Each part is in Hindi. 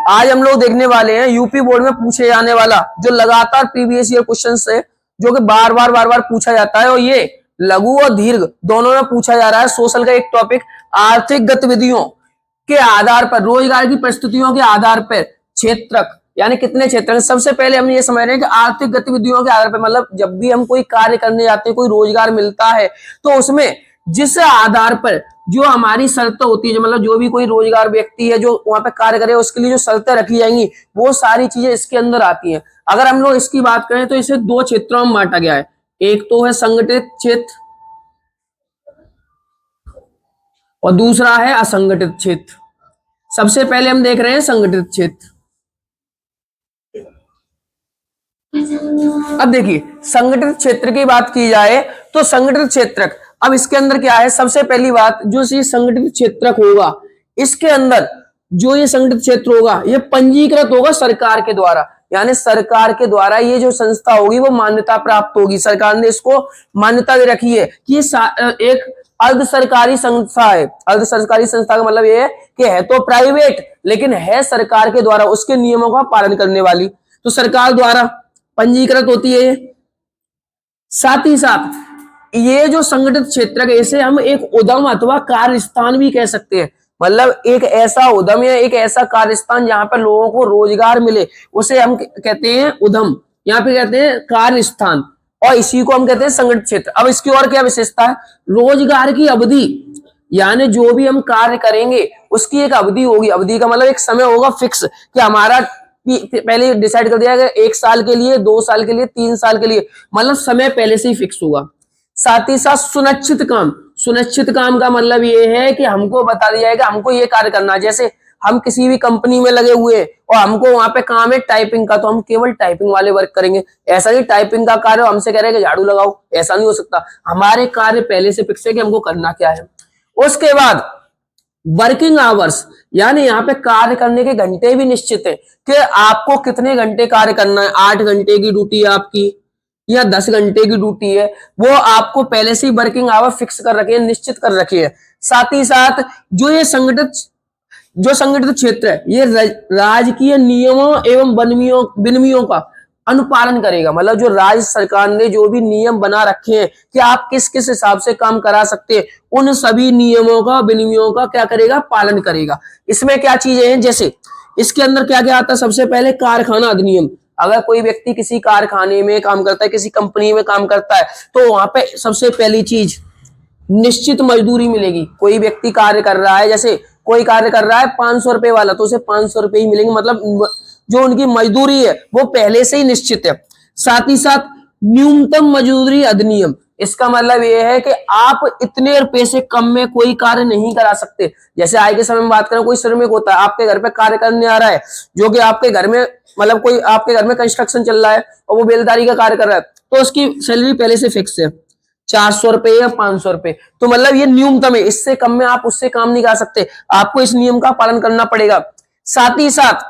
आज हम लोग देखने वाले हैं यूपी बोर्ड में पूछे जाने वाला जो लगातार प्रीवियस ईयर क्वेश्चन है, जो कि बार बार पूछा जाता है, और ये लघु और दीर्घ दोनों में पूछा जा रहा है। सोशल का एक टॉपिक, आर्थिक गतिविधियों के आधार पर, रोजगार की परिस्थितियों के आधार पर क्षेत्रक, यानी कितने क्षेत्र। सबसे पहले हम ये समझ रहे हैं कि आर्थिक गतिविधियों के आधार पर मतलब जब भी हम कोई कार्य करने जाते हैं, कोई रोजगार मिलता है, तो उसमें जिस आधार पर जो हमारी शर्तें होती है, जो मतलब जो भी कोई रोजगार व्यक्ति है जो वहां पे कार्य करे, उसके लिए जो शर्तें रखी जाएंगी वो सारी चीजें इसके अंदर आती हैं। अगर हम लोग इसकी बात करें तो इसे दो क्षेत्रों में बांटा गया है। एक तो है संगठित क्षेत्र और दूसरा है असंगठित क्षेत्र। सबसे पहले हम देख रहे हैं संगठित क्षेत्र। अब देखिए, संगठित क्षेत्र की बात की जाए तो संगठित क्षेत्रक, अब इसके अंदर क्या है, सबसे पहली बात, जो ये संगठित क्षेत्रक होगा, इसके अंदर जो ये संगठित क्षेत्र होगा ये पंजीकृत होगा सरकार के द्वारा, यानी सरकार के द्वारा ये जो संस्था होगी वो मान्यता प्राप्त होगी। सरकार ने इसको मान्यता दे रखी है कि एक अर्ध सरकारी संस्था है। अर्ध सरकारी संस्था का मतलब ये है कि है तो प्राइवेट लेकिन है सरकार के द्वारा उसके नियमों का पालन करने वाली, तो सरकार द्वारा पंजीकृत होती है। साथ ही साथ ये जो संगठित क्षेत्र है इसे हम एक उद्यम अथवा कार्यस्थान भी कह सकते हैं। मतलब एक ऐसा उद्यम या एक ऐसा कार्यस्थान जहां पर लोगों को रोजगार मिले उसे हम कहते हैं उद्यम, यहाँ पे कहते हैं कार्यस्थान, और इसी को हम कहते हैं संगठित क्षेत्र। अब इसकी और क्या विशेषता है, रोजगार की अवधि, यानी जो भी हम कार्य करेंगे उसकी एक अवधि होगी। अवधि का मतलब एक समय होगा फिक्स कि हमारा पहले डिसाइड कर दिया गया 1 साल के लिए, 2 साल के लिए, 3 साल के लिए, मतलब समय पहले से ही फिक्स होगा। साथ ही साथ सुनिश्चित काम, सुनिश्चित काम का मतलब ये है कि हमको बता दिया जाएगा हमको ये कार्य करना है। जैसे हम किसी भी कंपनी में लगे हुए और हमको वहां पे काम है टाइपिंग का, तो हम केवल टाइपिंग वाले वर्क करेंगे। ऐसा नहीं टाइपिंग का कार्य हमसे कह रहे हैं कि झाड़ू लगाओ, ऐसा नहीं हो सकता। हमारे कार्य पहले से फिक्स है कि हमको करना क्या है। उसके बाद वर्किंग आवर्स, यानी यहाँ पे कार्य करने के घंटे भी निश्चित है कि आपको कितने घंटे कार्य करना है। 8 घंटे की ड्यूटी है आपकी या 10 घंटे की ड्यूटी है, वो आपको पहले से ही वर्किंग आवर फिक्स कर रखी है, निश्चित कर रखी है। साथ ही साथ जो संगठित क्षेत्र है ये राजकीय नियमों एवं विनियमों का अनुपालन करेगा। मतलब जो राज्य सरकार ने जो भी नियम बना रखे हैं कि आप किस किस हिसाब से काम करा सकते हैं, उन सभी नियमों का, विनियमों का क्या करेगा, पालन करेगा। इसमें क्या चीजें हैं, जैसे इसके अंदर क्या क्या आता है, सबसे पहले कारखाना अधिनियम। अगर कोई व्यक्ति किसी कारखाने में काम करता है, किसी कंपनी में काम करता है, तो वहां पे सबसे पहली चीज निश्चित मजदूरी मिलेगी। कोई व्यक्ति कार्य कर रहा है, जैसे कोई कार्य कर रहा है 500 रुपए वाला, तो उसे 500 रुपए ही मिलेंगे। मतलब जो उनकी मजदूरी है वो पहले से ही निश्चित है। साथ ही साथ न्यूनतम मजदूरी अधिनियम, इसका मतलब ये है कि आप इतने रुपए से कम में कोई कार्य नहीं करा सकते। जैसे आज के समय में बात करें, कोई श्रमिक होता है आपके घर पे कार्य करने आ रहा है, जो कि आपके घर में मतलब कोई आपके घर में कंस्ट्रक्शन चल रहा है और वो बेलदारी का कार्य कर रहा है, तो उसकी सैलरी पहले से फिक्स है 400 रुपए या 500 रुपए। तो मतलब ये न्यूनतम है, इससे कम में आप उससे काम नहीं कर सकते, आपको इस नियम का पालन करना पड़ेगा। साथ ही साथ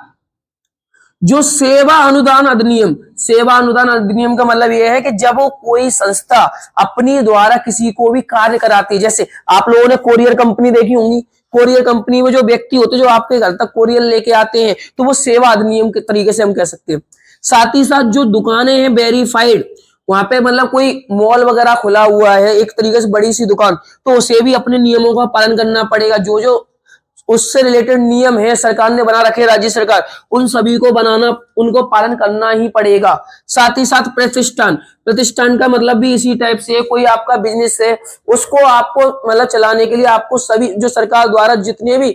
जो सेवा अनुदान अधिनियम, सेवा अनुदान अधिनियम का मतलब यह है कि जब वो कोई संस्था अपनी द्वारा किसी को भी कार्य कराती है, जैसे आप लोगों ने कोरियर कंपनी देखी होंगी, कोरियर कंपनी में जो व्यक्ति होते हैं जो आपके घर तक कोरियर लेके आते हैं, तो वो सेवा अधिनियम के तरीके से हम कह सकते हैं। साथ ही साथ जो दुकानें हैं वेरीफाइड, वहां पे मतलब कोई मॉल वगैरह खुला हुआ है एक तरीके से बड़ी सी दुकान, तो उसे भी अपने नियमों का पालन करना पड़ेगा। जो जो उससे रिलेटेड नियम है सरकार ने बना रखे, राज्य सरकार, उन सभी को बनाना, उनको पालन करना ही पड़ेगा। साथ ही साथ प्रतिष्ठान, प्रतिष्ठान का मतलब भी इसी टाइप से, कोई आपका बिजनेस है उसको आपको मतलब चलाने के लिए आपको सभी जो सरकार द्वारा जितने भी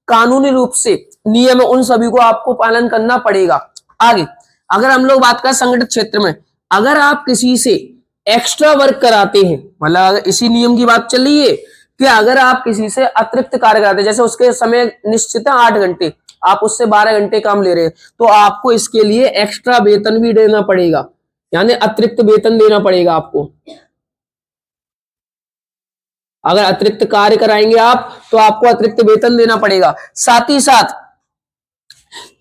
कानूनी रूप से नियम है उन सभी को आपको पालन करना पड़ेगा। आगे अगर हम लोग बात करें संगठित क्षेत्र में, अगर आप किसी से एक्स्ट्रा वर्क कराते हैं, मतलब इसी नियम की बात चल रही है कि अगर आप किसी से अतिरिक्त कार्य कराते हैं, जैसे उसके समय निश्चित है 8 घंटे, आप उससे 12 घंटे काम ले रहे हैं, तो आपको इसके लिए एक्स्ट्रा वेतन भी देना पड़ेगा, यानी अतिरिक्त वेतन देना पड़ेगा आपको। अगर अतिरिक्त कार्य कराएंगे आप तो आपको अतिरिक्त वेतन देना पड़ेगा। साथ ही साथ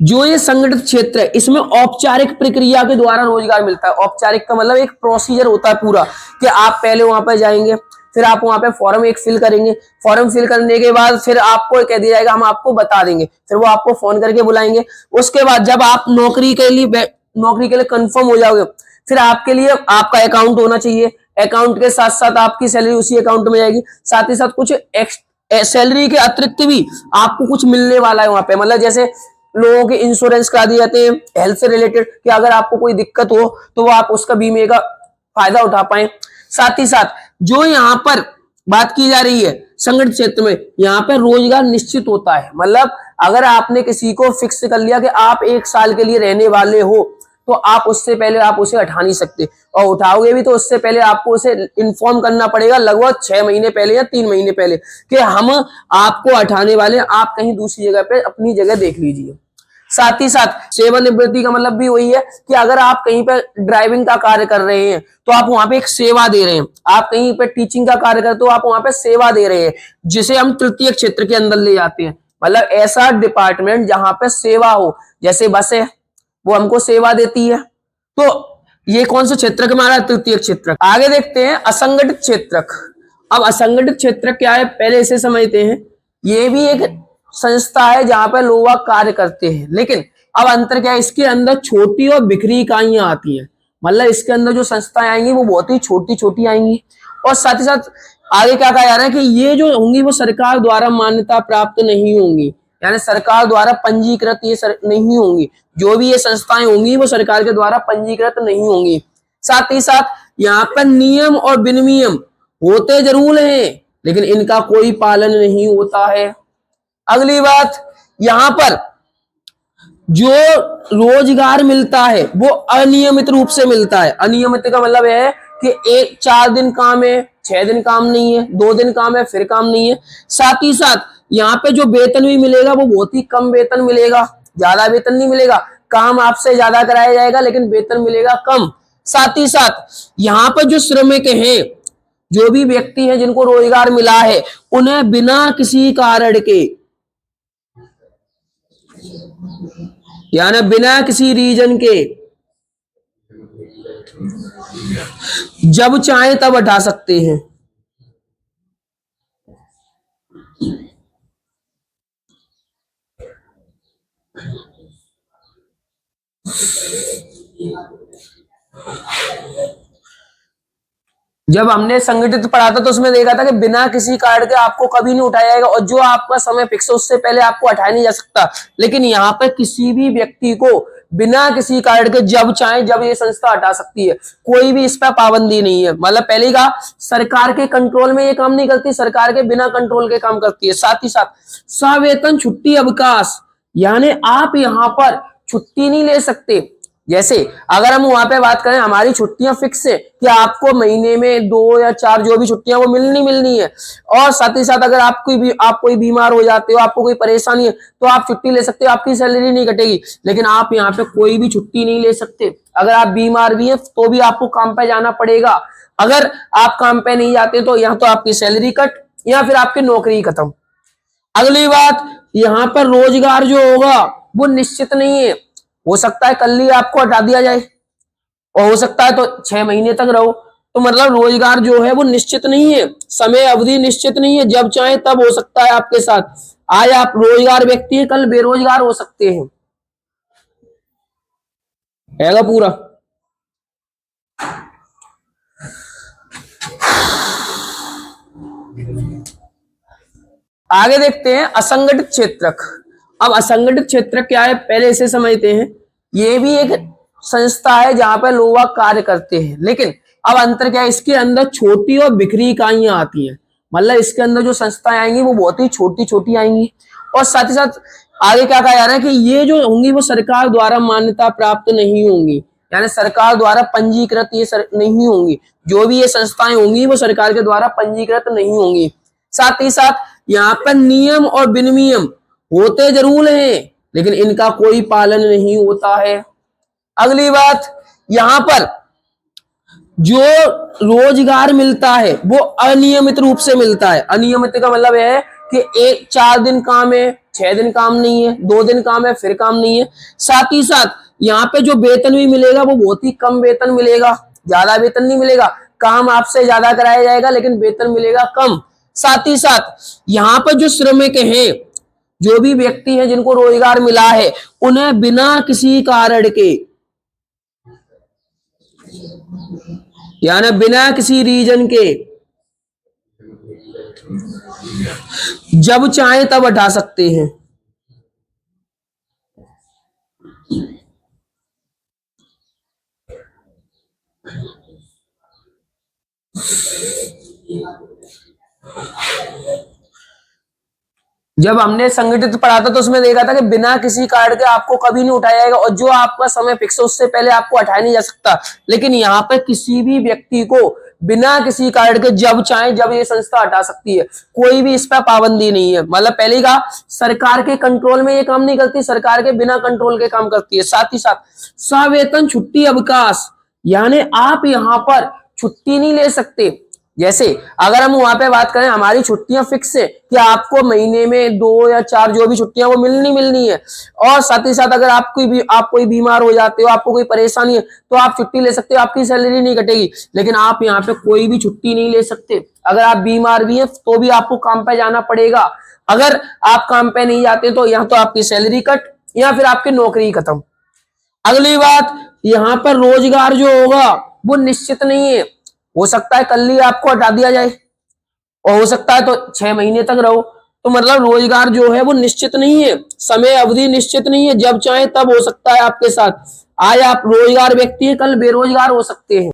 जो ये संगठित क्षेत्र है इसमें औपचारिक प्रक्रिया के द्वारा रोजगार मिलता है। औपचारिक का मतलब एक प्रोसीजर होता है पूरा कि आप पहले वहां पर जाएंगे, फिर आप वहां पे फॉर्म एक फिल करेंगे। फॉर्म फिल करने के बाद फिर आपको कह दिया जाएगा हम आपको बता देंगे, फिर वो आपको फोन करके बुलाएंगे। उसके बाद जब आप नौकरी के लिए कंफर्म हो जाओगे, फिर आपके लिए आपका अकाउंट होना चाहिए। अकाउंट के साथ साथ आपकी सैलरी उसी अकाउंट में जाएगी। साथ ही साथ कुछ सैलरी के अतिरिक्त भी आपको कुछ मिलने वाला है वहां पे, मतलब जैसे लोगों के इंश्योरेंस करा दिए जाते हैं हेल्थ से रिलेटेड, कि अगर आपको कोई दिक्कत हो तो वो आप उसका बीमे का फायदा उठा पाए। साथ ही साथ जो यहाँ पर बात की जा रही है संगठित क्षेत्र में, यहाँ पे रोजगार निश्चित होता है। मतलब अगर आपने किसी को फिक्स कर लिया कि आप 1 साल के लिए रहने वाले हो, तो आप उससे पहले आप उसे हटा नहीं सकते, और उठाओगे भी तो उससे पहले आपको उसे इन्फॉर्म करना पड़ेगा लगभग 6 महीने पहले या 3 महीने पहले कि हम आपको हटाने वाले, आप कहीं दूसरी जगह पे अपनी जगह देख लीजिए। साथ ही साथ सेवानिवृत्ति का मतलब भी वही है कि अगर आप कहीं पर ड्राइविंग का कार्य कर रहे हैं तो आप वहां पे एक सेवा दे रहे हैं, आप कहीं पर टीचिंग का कार्य करते हो आप वहां पे सेवा दे रहे हैं, जिसे हम तृतीय क्षेत्र के अंदर ले जाते हैं। मतलब ऐसा डिपार्टमेंट जहां पे सेवा हो, जैसे बस है वो हमको सेवा देती है, तो ये कौन सा क्षेत्र हमारा? तृतीय क्षेत्र। आगे देखते हैं असंगठित क्षेत्र। अब असंगठित क्षेत्र क्या है पहले इसे समझते हैं। ये भी एक संस्था है जहां पर लोग कार्य करते हैं, लेकिन अब अंतर क्या है, इसके अंदर छोटी और बिखरी इकाइयां आती हैं। मतलब इसके अंदर जो संस्थाएं आएंगी वो बहुत ही छोटी छोटी आएंगी, और साथ ही साथ आगे क्या कहा जा रहा है कि ये जो होंगी वो सरकार द्वारा मान्यता प्राप्त नहीं होंगी, यानी सरकार द्वारा पंजीकृत ये नहीं होंगी। जो भी ये संस्थाएं होंगी वो सरकार के द्वारा पंजीकृत नहीं होंगी। साथ ही साथ यहाँ पर नियम और विनियम होते जरूर हैं, लेकिन इनका कोई पालन नहीं होता है। अगली बात, यहां पर जो रोजगार मिलता है वो अनियमित रूप से मिलता है। अनियमित का मतलब है कि 4 दिन काम है, 6 दिन काम नहीं है, 2 दिन काम है फिर काम नहीं है। साथ ही साथ यहाँ पे जो वेतन भी मिलेगा वो बहुत ही कम वेतन मिलेगा, ज्यादा वेतन नहीं मिलेगा। काम आपसे ज्यादा कराया जाएगा लेकिन वेतन मिलेगा कम। साथ ही साथ यहाँ पर जो श्रमिक हैं, जो भी व्यक्ति हैं जिनको रोजगार मिला है, उन्हें बिना किसी कारण के, यानी बिना किसी रीजन के जब चाहे तब हटा सकते हैं। जब हमने संगठित पढ़ा था तो उसमें देखा था कि बिना किसी कारण के आपको कभी नहीं उठाया जाएगा, और जो आपका समय फिक्स है उससे पहले आपको हटाया नहीं जा सकता। लेकिन यहाँ पर किसी भी व्यक्ति को बिना किसी कारण के जब चाहे जब ये संस्था हटा सकती है, कोई भी इस पर पाबंदी नहीं है। मतलब पहले का सरकार के कंट्रोल में ये काम नहीं करती, सरकार के बिना कंट्रोल के काम करती है। साथ ही साथ सवेतन छुट्टी अवकाश, यानी आप यहाँ पर छुट्टी नहीं ले सकते। जैसे अगर हम वहां पे बात करें, हमारी छुट्टियां फिक्स है कि आपको महीने में 2 या 4 जो भी छुट्टियां वो मिलनी है। और साथ ही साथ अगर आप कोई बीमार हो जाते हो, आपको कोई परेशानी है, तो आप छुट्टी ले सकते हो, आपकी सैलरी नहीं कटेगी। लेकिन आप यहाँ पे कोई भी छुट्टी नहीं ले सकते। अगर आप बीमार भी हैं तो भी आपको काम पे जाना पड़ेगा। अगर आप काम पे नहीं जाते तो यहाँ तो आपकी सैलरी कट या फिर आपकी नौकरी खत्म। अगली बात, यहाँ पर रोजगार जो होगा वो निश्चित नहीं है। हो सकता है कल ही आपको हटा दिया जाए, और हो सकता है तो 6 महीने तक रहो। तो मतलब रोजगार जो है वो निश्चित नहीं है, समय अवधि निश्चित नहीं है, जब चाहे तब हो सकता है आपके साथ। आज आप रोजगार व्यक्ति हैं, कल बेरोजगार हो सकते हैं। हैगा पूरा। आगे देखते हैं असंगठित क्षेत्र। अब असंगठित क्षेत्र क्या है पहले इसे समझते हैं। ये भी एक संस्था है जहां पर लोग कार्य करते हैं, लेकिन अब अंतर क्या है, इसके अंदर छोटी और बिखरी इकाइयां आती हैं। मतलब इसके अंदर जो संस्थाएं आएंगी वो बहुत ही छोटी छोटी आएंगी, और साथ ही साथ आगे क्या कहा जा रहा है कि ये जो होंगी वो सरकार द्वारा मान्यता प्राप्त नहीं होंगी, यानी सरकार द्वारा पंजीकृत ये नहीं होंगी। जो भी ये संस्थाएं होंगी वो सरकार के द्वारा पंजीकृत नहीं होंगी। साथ ही साथ यहाँ पर नियम और विनियम होते जरूर हैं, लेकिन इनका कोई पालन नहीं होता है। अगली बात, यहां पर जो रोजगार मिलता है वो अनियमित रूप से मिलता है। अनियमित का मतलब है कि 4 दिन काम है, 6 दिन काम नहीं है, 2 दिन काम है फिर काम नहीं है। साथ ही साथ यहाँ पे जो वेतन भी मिलेगा वो बहुत ही कम वेतन मिलेगा, ज्यादा वेतन नहीं मिलेगा। काम आपसे ज्यादा कराया जाएगा लेकिन वेतन मिलेगा कम। साथ ही साथ यहाँ पर जो श्रमिक हैं, जो भी व्यक्ति हैं जिनको रोजगार मिला है, उन्हें बिना किसी कारण के, यानी बिना किसी रीजन के जब चाहे तब हटा सकते हैं। जब हमने संगठित पढ़ा था तो उसमें देखा था कि बिना किसी कारण के आपको कभी नहीं उठाया जाएगा, और जो आपका समय फिक्स है उससे पहले आपको हटाया नहीं जा सकता। लेकिन यहाँ पे किसी भी व्यक्ति को बिना किसी कारण के जब चाहे जब ये संस्था हटा सकती है, कोई भी इस पर पाबंदी नहीं है। मतलब पहले ही कहा, सरकार के कंट्रोल में ये काम नहीं करती, सरकार के बिना कंट्रोल के काम करती है। साथ ही साथ सवेतन छुट्टी अवकाश, यानी आप यहाँ पर छुट्टी नहीं ले सकते। जैसे अगर हम वहां पे बात करें, हमारी छुट्टियां फिक्स है कि आपको महीने में 2 या 4 जो भी छुट्टियां वो मिलनी है। और साथ ही साथ अगर आप कोई बीमार हो जाते हो, आपको कोई परेशानी है, तो आप छुट्टी ले सकते हो, आपकी सैलरी नहीं कटेगी। लेकिन आप यहाँ पे कोई भी छुट्टी नहीं ले सकते। अगर आप बीमार भी हैं तो भी आपको काम पे जाना पड़ेगा। अगर आप काम पे नहीं जाते तो यहाँ तो आपकी सैलरी कट या फिर आपकी नौकरी खत्म। अगली बात, यहाँ पर रोजगार जो होगा वो निश्चित नहीं है। हो सकता है कल ही आपको हटा दिया जाए और हो सकता है तो 6 महीने तक रहो। तो मतलब रोजगार जो है वो निश्चित नहीं है, समय अवधि निश्चित नहीं है, जब चाहे तब हो सकता है आपके साथ। आज आप रोजगार व्यक्ति है, कल बेरोजगार हो सकते हैं।